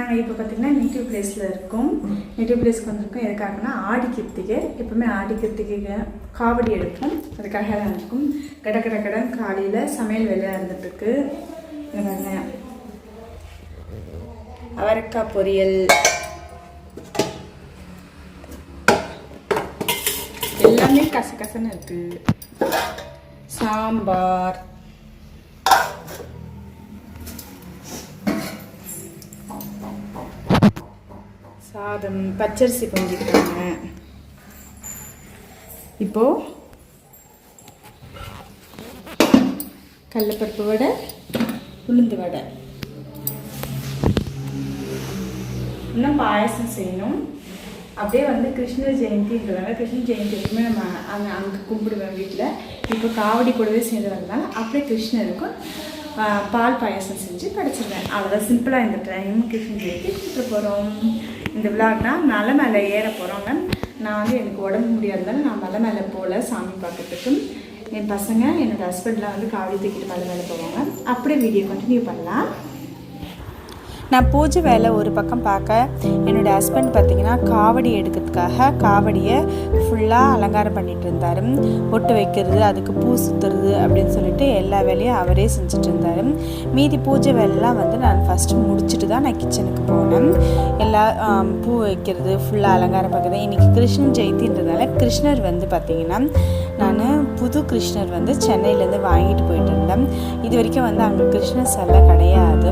நாங்கள் இப்போ பார்த்திங்கன்னா நேட்டிவ் பிளேஸில் இருக்கோம். நேட்டிவ் பிளேஸ்க்கு வந்திருக்கோம். எதுக்காகனா ஆடி கிருத்திகை. எப்போவுமே ஆடி கிருத்திகைக்கு காவடி எடுப்போம். அதுக்காக தான் இருக்கும். கடன் காலையில் சமையல் வேலை இருந்துகிட்ருக்கு. அவரைக்காய் பொரியல், எல்லாமே கசகசன்னு இருக்குது. சாம்பார், சாதம், பச்சரிசி பொங்கிட்டாங்க. இப்போ கடலைப்பருப்பு வடை, உளுந்து வடை, இன்னும் பாயசம் செய்யணும். அப்படியே வந்து கிருஷ்ணர் ஜெயந்தின்றதால கிருஷ்ண ஜெயந்தி எப்பவுமே நம்ம அங்கே கும்பிடுவேன் வீட்டில். இப்போ காவடி கூடவே சேர்ந்து வரதுனால அப்படியே கிருஷ்ணருக்கும் பால் பாயசம் செஞ்சு படைச்சிருவேன். அவ்வளோதான், சிம்பிளாக இந்த டைம் கிருஷ்ண ஜெயந்தி கூப்பிட்டு போகிறோம். இந்த விழாக்குனா மலை மேலே ஏற போகிறோங்க. நான் வந்து எனக்கு உடம்பு முடியாததால நான் மலை மேலே போகல சாமி பார்க்கறதுக்கு. என் பசங்க என்னோடய ஹஸ்பண்ட்லாம் வந்து காவடி தூக்கிட்டு மலை மேலே போவாங்க. அப்படியே வீடியோ கண்டினியூ பண்ணலாம். நான் பூஜை வேலை ஒரு பக்கம் பார்க்க, என்னோடய ஹஸ்பண்ட் பார்த்திங்கன்னா காவடி எடுக்கிறதுக்காக காவடியை ஃபுல்லாக அலங்காரம் பண்ணிகிட்டு இருந்தார். பொட்டு வைக்கிறது, அதுக்கு பூ சுற்றுறது அப்படின்னு சொல்லிட்டு எல்லா வேலையும் அவரே செஞ்சுட்டு இருந்தார். மீதி பூஜை வேலைலாம் வந்து நான் ஃபஸ்ட்டு முடிச்சுட்டு தான் நான் கிச்சனுக்கு போனேன். எல்லா பூ வைக்கிறது, ஃபுல்லாக அலங்காரம் பார்க்குறது. இன்றைக்கி கிருஷ்ண ஜெயந்தின்றதுனால கிருஷ்ணர் வந்து பார்த்திங்கன்னா நான் புது கிருஷ்ணர் வந்து சென்னையிலேருந்து வாங்கிட்டு போயிட்டு இருந்தேன். இது வரைக்கும் வந்து அங்கே கிருஷ்ணர் சிலை கிடையாது.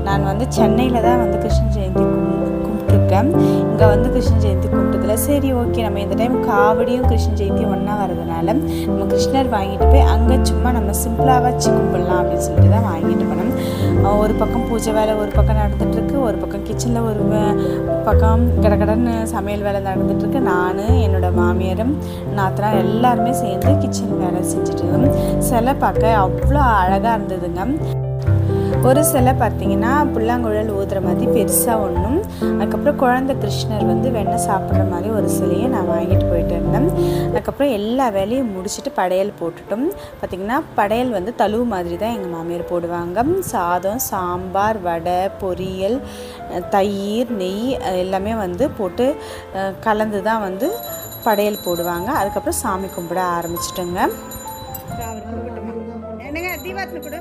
நான் வந்து சென்னையில் தான் வந்து கிருஷ்ண ஜெயந்தி கும்பிட்டுருக்கேன். இங்கே வந்து கிருஷ்ண ஜெயந்தி கும்பிட்டதில்ல. சரி, ஓகே, நம்ம இந்த டைம் காவடியும் கிருஷ்ண ஜெயந்தியும் ஒன்றா வரதுனால நம்ம கிருஷ்ணர் வாங்கிட்டு போய் அங்கே சும்மா நம்ம சிம்பிளாக வச்சு கும்பிடலாம் அப்படின்னு சொல்லிட்டு தான் வாங்கிட்டு போனோம். ஒரு பக்கம் பூஜை வேலை ஒரு பக்கம் நடந்துகிட்ருக்கு, ஒரு பக்கம் கிச்சனில் ஒரு பக்கம் கடன்னு சமையல் வேலை நடந்துகிட்ருக்கு. நான், என்னோடய மாமியாரும், நாத்தனார் எல்லாருமே சேர்ந்து கிச்சன் வேலை செஞ்சுட்டு இருந்தோம். சிலை பார்க்க அவ்வளோ அழகாக இருந்ததுங்க. ஒரு சிலை பார்த்திங்கன்னா புல்லாங்குழல் ஊதுற மாதிரி பெருசாக ஒன்றும், அதுக்கப்புறம் குழந்தை கிருஷ்ணர் வந்து வெண்ணெய் சாப்பிட்ற மாதிரி ஒரு சிலையை நான் வாங்கிட்டு போயிட்டு இருந்தேன். அதுக்கப்புறம் எல்லா வேலையும் முடிச்சுட்டு படையல் போட்டுட்டோம். பார்த்திங்கன்னா படையல் வந்து தழுவு மாதிரி தான் எங்கள் மாமியார் போடுவாங்க. சாதம், சாம்பார், வடை, பொரியல், தயிர், நெய் எல்லாமே வந்து போட்டு கலந்து தான் வந்து படையல் போடுவாங்க. அதுக்கப்புறம் சாமி கும்பிட ஆரம்பிச்சிட்டோங்க. என்னங்க தீபாவளி கூட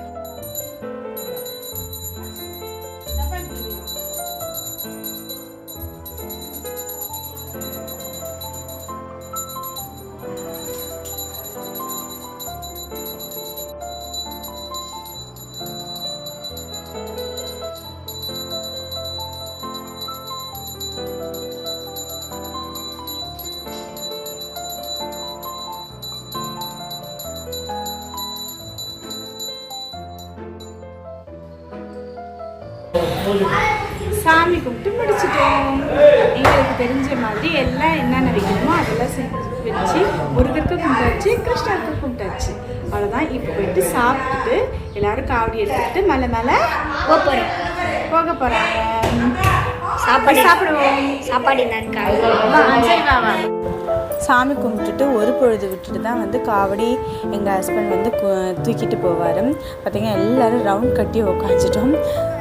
சாமி கும்பிட்டு முடிச்சிட்டோம். எங்களுக்கு தெரிஞ்ச மாதிரி எல்லாம் என்னென்ன வைக்கணுமோ அதெல்லாம் செஞ்சு வச்சு முருகருக்கு கும்பிட்டாச்சு, கிருஷ்ணருக்கு கும்பிட்டாச்சு. அவ்வளோதான். இப்போ போயிட்டு சாப்பிட்டுட்டு எல்லாரும் காவடி எடுத்துக்கிட்டு மலை மேலே போக போகிறாங்க. சாப்பிடுவோம். சாப்பாடு என்னன்னு சாமி கும்பிட்டுட்டு ஒரு பொழுது விட்டுட்டு தான் வந்து காவடி எங்கள் ஹஸ்பண்ட் வந்து தூக்கிட்டு போவார். பார்த்திங்கன்னா எல்லோரும் ரவுண்ட் கட்டி உக்காந்துட்டோம்.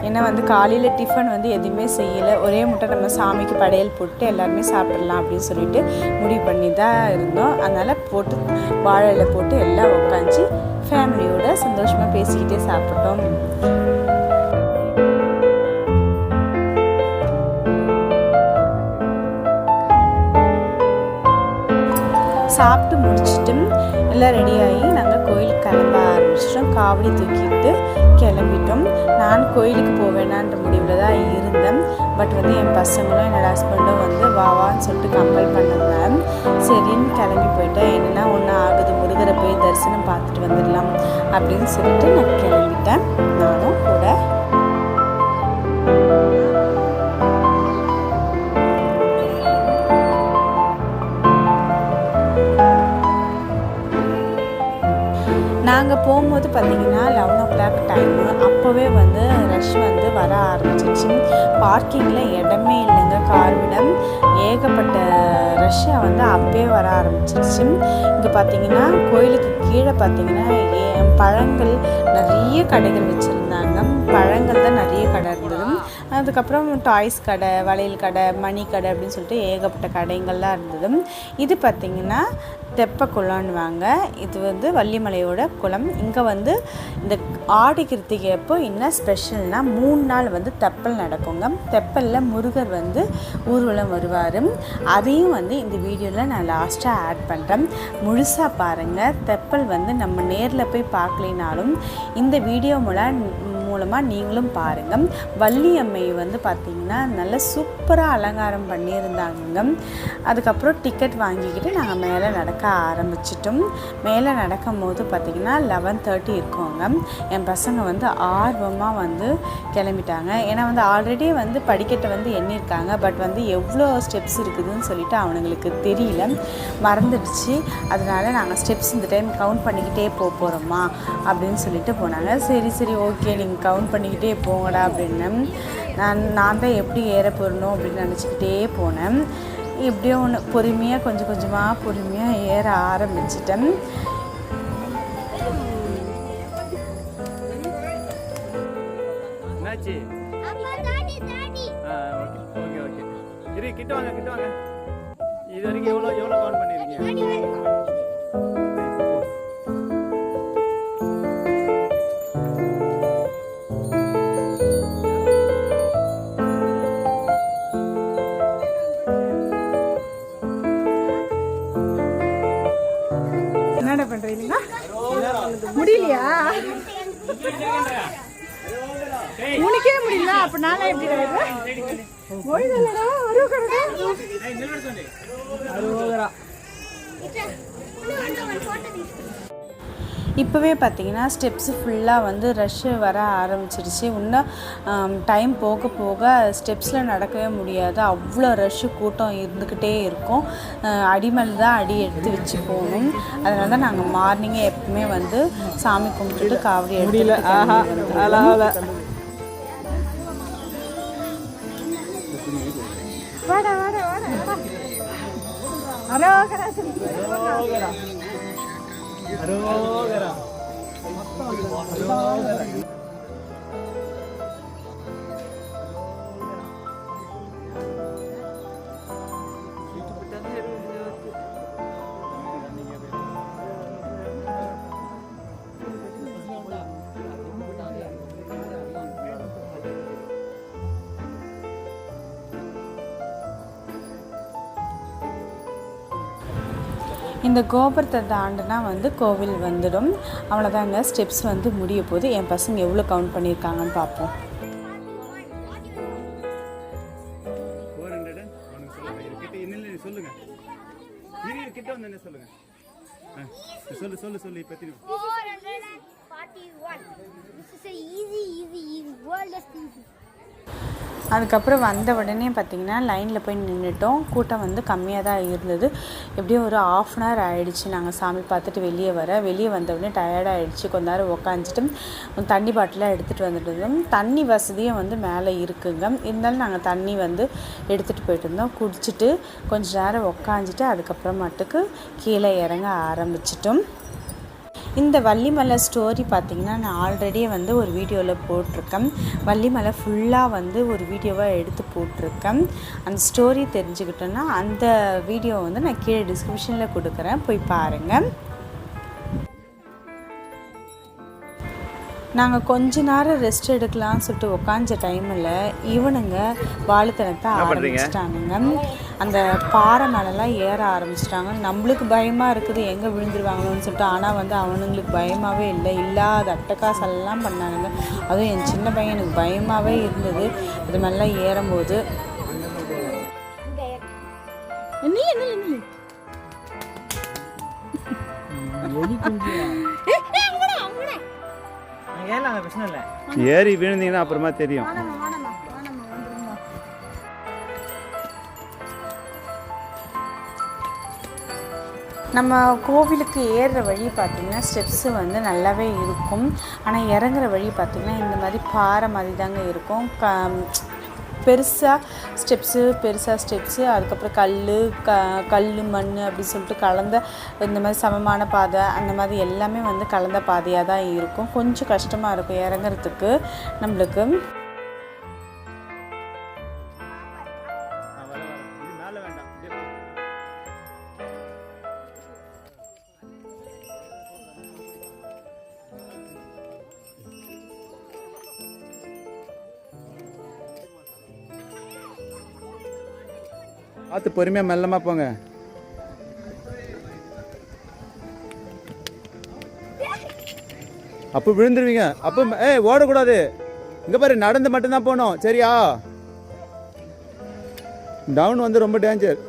ஏன்னா வந்து காலையில் டிஃபன் வந்து எதுவுமே செய்யலை. ஒரே முட்டை நம்ம சாமிக்கு படையல் போட்டு எல்லாருமே சாப்பிட்றலாம் அப்படின்னு சொல்லிட்டு முடிவு பண்ணி தான் இருந்தோம். அதனால் போட்டு வாழையில போட்டு எல்லாம் உக்காந்து ஃபேமிலியோட சந்தோஷமாக பேசிக்கிட்டே சாப்பிட்டோம். சாப்பிட்டு முடிச்சுட்டு எல்லாம் ரெடியாகி நாங்கள் கோயிலுக்கு கிளம்ப ஆரம்பிச்சிட்டோம். காவடி தூக்கிட்டு கிளம்பிட்டோம். நான் கோயிலுக்கு போவேனான்ற முடிவில் தான் இருந்தேன். பட் வந்து என் பசங்களும் என்னோடய ஹஸ்பண்டும் வந்து வாவான்னு சொல்லிட்டு கம்பல் பண்ணதுனால சரின்னு கிளம்பி போயிட்டேன். என்னென்னா ஒன்று ஆகுது, முருகரை போய் தரிசனம் பார்த்துட்டு வந்துடலாம் அப்படின்னு சொல்லிட்டு நான் கிளம்பிட்டேன். நானும் கூட நாங்கள் போகும்போது பார்த்திங்கன்னா 11 o'clock டைமு. அப்போவே வந்து ரஷ் வந்து வர ஆரம்பிச்சிருச்சு. பார்க்கிங்கில் இடமே இல்லைங்க, கார் விட ஏகப்பட்ட ரஷ்ஷாக வந்து அப்போவே வர ஆரம்பிச்சிருச்சு. இங்கே பார்த்திங்கன்னா கோயிலுக்கு கீழே பார்த்திங்கன்னா பழங்கள் நிறைய கடைகள் வச்சுருந்தாங்க. பழங்கள் தான் நிறைய கடை இருந்தது. அதுக்கப்புறம் டாய்ஸ் கடை, வளையல் கடை, மணி கடை அப்படின்னு சொல்லிட்டு ஏகப்பட்ட கடைங்கள்லாம் இருந்தது. இது பார்த்திங்கன்னா தெப்ப குளம்னுவாங்க. இது வந்து வள்ளிமலையோட குளம். இங்கே வந்து இந்த ஆடி கிருத்திகை அப்போ என்ன ஸ்பெஷல்னால் 3 நாள் வந்து தெப்பல் நடக்குங்க. தெப்பலில் முருகர் வந்து ஊர்வலம் வருவார். அதையும் வந்து இந்த வீடியோவில் நான் லாஸ்ட்டாக ஆட் பண்ணுறேன், முழுசாக பாருங்கள். தெப்பல் வந்து நம்ம நேரில் போய் பார்க்கலினாலும் இந்த வீடியோ மூலமாக நீங்களும் பாருங்கள். வள்ளி அம்மை வந்து பார்த்திங்கன்னா நல்லா சூப்பராக அலங்காரம் பண்ணியிருந்தாங்க. அதுக்கப்புறம் டிக்கெட் வாங்கிக்கிட்டு நாங்கள் மேலே நடக்க ஆரம்பிச்சிட்டோம். மேலே நடக்கும் போது பார்த்திங்கன்னா 11:30 இருக்கோங்க. என் பசங்க வந்து ஆர்வமாக வந்து கிளம்பிட்டாங்க. ஏன்னா வந்து ஆல்ரெடி வந்து படிக்கட்டை வந்து எண்ணியிருக்காங்க. பட் வந்து எவ்வளோ ஸ்டெப்ஸ் இருக்குதுன்னு சொல்லிட்டு அவனுங்களுக்கு தெரியல, மறந்துடுச்சு. அதனால் நாங்கள் ஸ்டெப்ஸ் இந்த டைம் கவுண்ட் பண்ணிக்கிட்டே போகிறோமா அப்படின்னு சொல்லிட்டு போனாங்க. சரி ஓகே, நீங்கள் கவுண்ட் பண்ணிக்கிட்டே போங்கடா அப்படின்னு நான் தான் எப்படி ஏற போடணும் அப்படின்னு நினச்சிக்கிட்டே போனேன். எப்படியோ ஒன்று பொறுமையாக கொஞ்சம் கொஞ்சமாக பொறுமையாக ஏற ஆரம்பிச்சிட்டேன். கிட்ட வாங்க இது வரைக்கும் எவ்வளோ கவுண்ட் பண்ணிருக்கீங்க? என்னடா பண்றீங்க? முடியலையா? உனக்கே முடியல, அப்ப நானே எப்படி இப்போவே பார்த்தீங்கன்னா ஸ்டெப்ஸு ஃபுல்லாக வந்து ரஷ்ஷு வர ஆரம்பிச்சிருச்சு. இன்னும் டைம் போக போக ஸ்டெப்ஸில் நடக்கவே முடியாது, அவ்வளோ ரஷ்ஷு கூட்டம் இருந்துக்கிட்டே இருக்கும். அடிமேல் தான் அடி எடுத்து வச்சு போகணும். அதனால தான் நாங்கள் மார்னிங்கே எப்பவுமே வந்து சாமி கும்பிட்டுட்டு காவடி எடுத்து இந்த கோபுரத்தை தாண்டினா வந்து கோவில் வந்துடும். அவ்வளோதாங்க, ஸ்டெப்ஸ் வந்து முடிய போது. என் பசங்க எவ்வளோ கவுண்ட் பண்ணியிருக்காங்கன்னு பார்ப்போம். அதுக்கப்புறம் வந்த உடனே பார்த்திங்கன்னா லைனில் போய் நின்றுட்டோம். கூட்டம் வந்து கம்மியாக தான் இருந்தது. எப்படியும் ஒரு 1/2 அன் ஹவர் ஆகிடுச்சு நாங்கள் சாமி பார்த்துட்டு வெளியே வந்த உடனே டயர்டாகிடுச்சு. கொஞ்ச நேரம் உக்காந்துட்டு தண்ணி பாட்டிலாக எடுத்துகிட்டு வந்துட்டு இருந்தோம். தண்ணி வசதியும் வந்து மேலே இருக்குங்க. இருந்தாலும் நாங்கள் தண்ணி வந்து எடுத்துகிட்டு போயிட்டு இருந்தோம். குடிச்சிட்டு கொஞ்சம் நேரம் உக்காந்துட்டு அதுக்கப்புறமாட்டுக்கு கீழே இறங்க ஆரம்பிச்சிட்டோம். இந்த வள்ளிமலை ஸ்டோரி பார்த்திங்கன்னா நான் ஆல்ரெடியே வந்து ஒரு வீடியோவில் போட்டிருக்கேன். வள்ளிமலை ஃபுல்லாக வந்து ஒரு வீடியோவாக எடுத்து போட்டிருக்கேன். அந்த ஸ்டோரி தெரிஞ்சுக்கிட்டோன்னா அந்த வீடியோ வந்து நான் கீழே டிஸ்கிரிப்ஷனில் கொடுக்குறேன், போய் பாருங்கள். நாங்கள் கொஞ்ச நேரம் ரெஸ்ட் எடுக்கலாம்னு சொல்லிட்டு உக்காஞ்ச டைமில் இவனுங்க வாழுத்தனத்தை ஆரம்பிச்சிட்டானுங்க. அந்த பாறை மேலெலாம் ஏற ஆரம்பிச்சிட்டாங்க. நம்மளுக்கு பயமாக இருக்குது எங்கே விழுந்துருவாங்களோன்னு சொல்லிட்டு. ஆனால் வந்து அவனுங்களுக்கு பயமாகவே இல்லை, இல்லாத அட்டகாசெல்லாம் பண்ணானுங்க. அதுவும் என் சின்ன பையன் எனக்கு பயமாகவே இருந்தது இது மாதிரிலாம் ஏறும்போது. ஏறி விழுந்தீங்கன்னா அப்புறமா தெரியும். நம்ம கோவிலுக்கு ஏறுற வழி பார்த்திங்கன்னா ஸ்டெப்ஸு வந்து நல்லாவே இருக்கும். ஆனால் இறங்குற வழி பார்த்திங்கன்னா இந்த மாதிரி பாறை மாதிரி தாங்க இருக்கும். பெருசாக ஸ்டெப்ஸு அதுக்கப்புறம் கல் மண் அப்படி சொல்லிட்டு கலந்த இந்த மாதிரி சமமான பாதை அந்த மாதிரி எல்லாமே வந்து கலந்த பாதையாக தான் இருக்கும். கொஞ்சம் கஷ்டமாக இருக்கும் இறங்குறதுக்கு நம்மளுக்கு. பார்த்து பொறுமையாக மெல்லமாக போங்க. அப்போ விழுந்துருவீங்க. அப்போ ஓடக்கூடாது. இங்கே பாரு, நடந்து மட்டும்தான் போகணும், சரியா? டவுன் வந்து ரொம்ப டேஞ்சர்.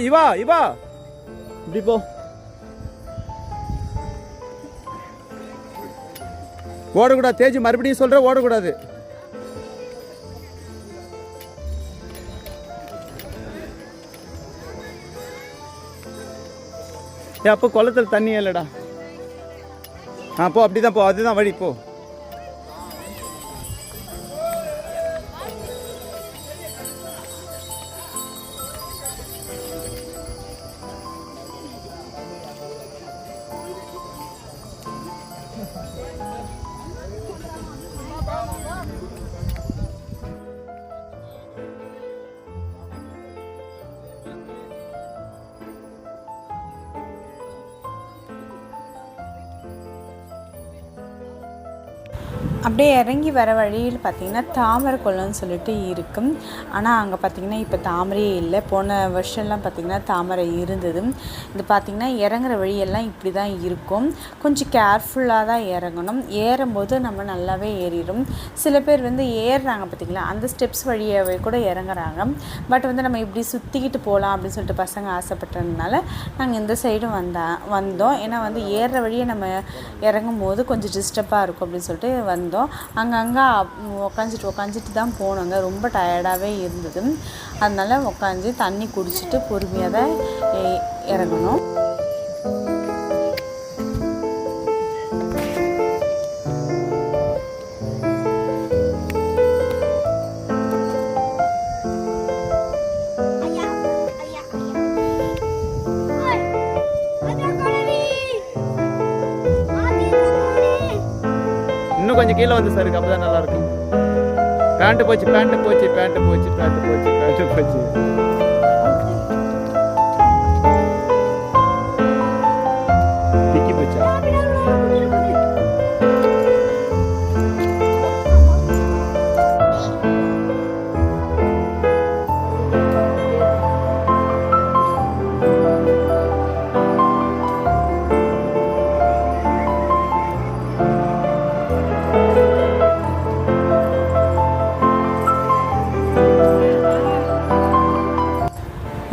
இவா இப்படி போ. ஓடக்கூடாது தேஜு, மறுபடியும் சொல்ற, ஓடக்கூடாது. அப்போ குளத்துல தண்ணி இல்லடா. போ, அப்படிதான் போ, அதுதான் வழி, போ. அப்படியே இறங்கி வர வழியில் பார்த்திங்கன்னா தாமரை குளம்னு சொல்லிட்டு இருக்கும். ஆனால் அங்கே பார்த்திங்கன்னா இப்போ தாமரையே இல்லை. போன வருஷம்லாம் பார்த்திங்கன்னா தாமரை இருந்தது. இது பார்த்திங்கன்னா இறங்குற வழியெல்லாம் இப்படி தான் இருக்கும். கொஞ்சம் கேர்ஃபுல்லாக தான் இறங்கணும். ஏறும்போது நம்ம நல்லாவே ஏறிடும். சில பேர் வந்து ஏறுறாங்க பார்த்திங்களா, அந்த ஸ்டெப்ஸ் வழியாகவே கூட இறங்குறாங்க. பட் வந்து நம்ம இப்படி சுற்றிக்கிட்டு போகலாம் அப்படின்னு சொல்லிட்டு பசங்க ஆசைப்பட்டதுனால நாங்கள் இந்த சைடும் வந்தோம். ஏன்னா வந்து ஏறுற வழியை நம்ம இறங்கும் போது கொஞ்சம் டிஸ்டர்பாக இருக்கும் அப்படின்னு சொல்லிட்டு வந்தோம். அங்கங்கே உக்காஞ்சிட்டு தான் போனோங்க. ரொம்ப டயர்டாகவே இருந்தது. அதனால உட்காந்து தண்ணி குடிச்சிட்டு பொறுமையாக தான் இறங்கணும். கொஞ்சம் கீழே வந்து சார், அப்பதான் நல்லா இருக்கும். பேண்ட் போச்சு. திக்கி போச்சா?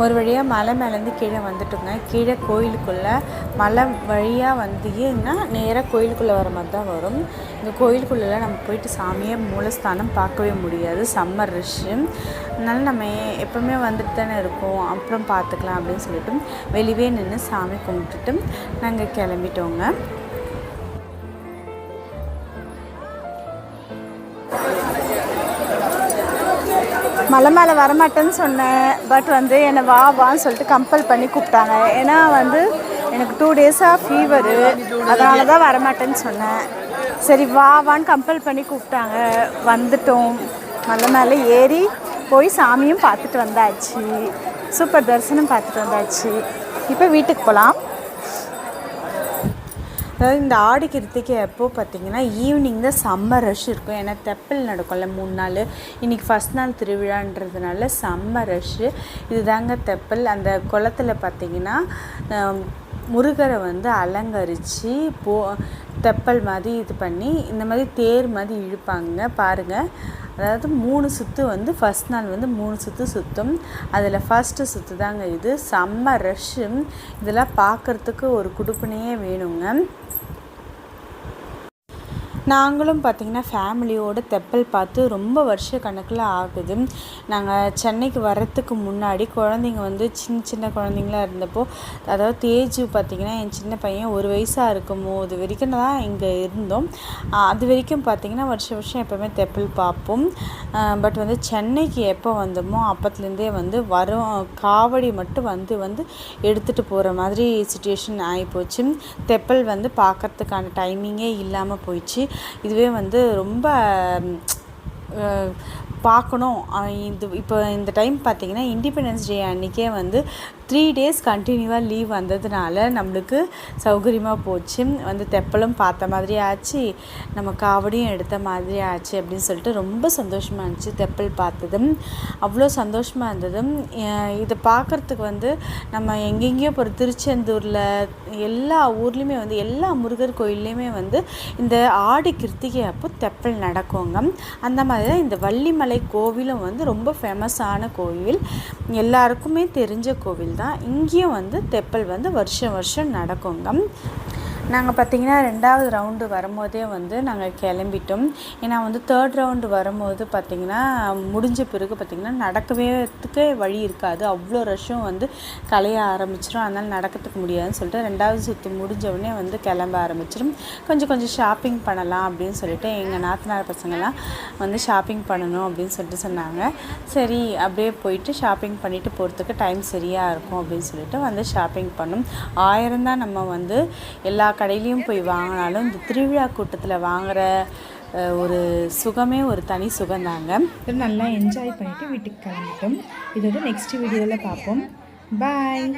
ஒரு வழியாக மலை மேலேருந்து கீழே வந்துட்டோங்க. கீழே கோயிலுக்குள்ளே மலை வழியாக வந்தீங்கன்னா நேராக கோயிலுக்குள்ளே வர மாதிரி தான் வரும். இந்த கோயிலுக்குள்ளெல்லாம் நம்ம போயிட்டு சாமியை மூலஸ்தானம் பார்க்கவே முடியாது, சம்மர் ரஷ்ஷு. அதனால நம்ம எப்போவுமே வந்துட்டு தானே இருக்கோம், அப்புறம் பார்த்துக்கலாம் அப்படின்னு சொல்லிட்டு வெளியே நின்று சாமி கும்பிட்டுட்டு நாங்கள் கிளம்பிட்டோங்க. மலை மேலே வரமாட்டேன்னு சொன்னேன். பட் வந்து என்னை வான்னு சொல்லிட்டு கம்பல் பண்ணி கூப்பிட்டாங்க. ஏன்னா வந்து எனக்கு 2 டேஸாக ஃபீவரு, அதனால தான் வரமாட்டேன்னு சொன்னேன். சரி வான்னு கம்பல் பண்ணி கூப்பிட்டாங்க. வந்துட்டோம். மலை மேலே ஏறி போய் சாமியும் பார்த்துட்டு வந்தாச்சு. சூப்பர் தரிசனம் பார்த்துட்டு வந்தாச்சு. இப்போ வீட்டுக்கு போகலாம். அதாவது இந்த ஆடி கிருத்திகை எப்போ பார்த்திங்கன்னா ஈவினிங் தான் சம்மர் ரஷ் இருக்கும். ஏன்னா தெப்பல் நடக்கும்ல 3 நாள். இன்றைக்கி ஃபஸ்ட் நாள் திருவிழான்றதுனால சம்மர் ரஷ்ஷு. இதுதாங்க தெப்பல். அந்த குளத்தில் பார்த்திங்கன்னா முருகரை வந்து அலங்கரித்து தெப்பல் மாதிரி இது பண்ணி இந்த மாதிரி தேர் மாதிரி இழுப்பாங்க பாருங்கள். அதாவது 3 சுற்று வந்து ஃபஸ்ட் நாள் வந்து 3 சுற்று சுற்றும். அதில் ஃபஸ்ட்டு சுற்று தாங்க இது. செம்ம ரஷ்ஷு. இதெல்லாம் பார்க்குறதுக்கு ஒரு குடுப்பினையே வேணுங்க. நாங்களும் பார்த்திங்கன்னா ஃபேமிலியோடு தெப்பல் பார்த்து ரொம்ப வருஷ கணக்கில் ஆகுது. நாங்கள் சென்னைக்கு வர்றதுக்கு முன்னாடி குழந்தைங்க வந்து சின்ன குழந்தைங்களாக இருந்தப்போ, அதாவது தேஜு பார்த்திங்கன்னா என் சின்ன பையன் 1 வயசாக இருக்கும் போது வரைக்கும் தான் இங்கே இருந்தோம். அது வரைக்கும் பார்த்திங்கன்னா வருஷம் எப்போவுமே தெப்பல் பார்ப்போம். பட் வந்து சென்னைக்கு எப்போ வந்தோமோ அப்போத்துலேருந்தே வந்து காவடி மட்டும் வந்து எடுத்துகிட்டு போகிற மாதிரி சுச்சுவேஷன் ஆகிப்போச்சு. தெப்பல் வந்து பார்க்குறதுக்கான டைமிங்கே இல்லாமல் போயிடுச்சு. இதுவே வந்து ரொம்ப பார்க்கணும். இப்போ இந்த டைம் பார்த்திங்கன்னா இண்டிபெண்டன்ஸ் டே அன்றைக்கே வந்து 3 days கண்டினியூவாக லீவ் வந்ததுனால நம்மளுக்கு சௌகரியமாக போச்சு. வந்து தெப்பலும் பார்த்த மாதிரி ஆச்சு, நம்ம காவடியும் எடுத்த மாதிரி ஆச்சு அப்படின்னு சொல்லிட்டு ரொம்ப சந்தோஷமாக இருந்துச்சு. தெப்பல் பார்த்ததும் அவ்வளோ சந்தோஷமாக இருந்தது. இதை பார்க்குறதுக்கு வந்து நம்ம எங்கெங்கேயோ போகிற திருச்செந்தூரில் எல்லா ஊர்லேயுமே வந்து எல்லா முருகர் கோயில்லையுமே வந்து இந்த ஆடி கிருத்திகை அப்போ தெப்பல் நடக்குங்க. அந்த மாதிரி தான் இந்த வள்ளிமலை கோவிலும் வந்து ரொம்ப ஃபேமஸான கோவில், எல்லாருக்குமே தெரிஞ்ச கோவில் தான். இங்கேயும் வந்து தெப்பல் வந்து வருஷம் வருஷம் நடக்குங்க. நாங்கள் பார்த்திங்கன்னா 2வது ரவுண்டு வரும்போதே வந்து நாங்கள் கிளம்பிட்டோம். ஏன்னா வந்து 3rd ரவுண்டு வரும்போது பார்த்திங்கன்னா முடிஞ்ச பிறகு பார்த்திங்கன்னா நடக்கவேத்துக்கே வழி இருக்காது, அவ்வளோ ரஷ்ஷும் வந்து கலைய ஆரம்பிச்சிடும். அதனால் நடக்கிறதுக்கு முடியாதுன்னு சொல்லிட்டு 2வது சுற்று முடிஞ்சவுடனே வந்து கிளம்ப ஆரம்பிச்சிடும். கொஞ்சம் ஷாப்பிங் பண்ணலாம் அப்படின்னு சொல்லிட்டு எங்கள் நாத்தனார் பசங்கள்லாம் வந்து ஷாப்பிங் பண்ணணும் அப்படின்னு சொல்லிட்டு சொன்னாங்க. சரி அப்படியே போயிட்டு ஷாப்பிங் பண்ணிவிட்டு போகிறதுக்கு டைம் சரியாக இருக்கும் அப்படின்னு சொல்லிட்டு வந்து ஷாப்பிங் பண்ணோம். 1000 தான் நம்ம வந்து எல்லா கடையிலையும் போய் வாங்கினாலும் இந்த திருவிழா கூட்டத்தில் வாங்குகிற ஒரு சுகமே ஒரு தனி சுகம்தாங்க. நல்லா என்ஜாய் பண்ணிவிட்டு வீட்டுக்கு கிளம்பிட்டோம். இதோட நெக்ஸ்ட் வீடியோவில் பார்ப்போம். பாய்.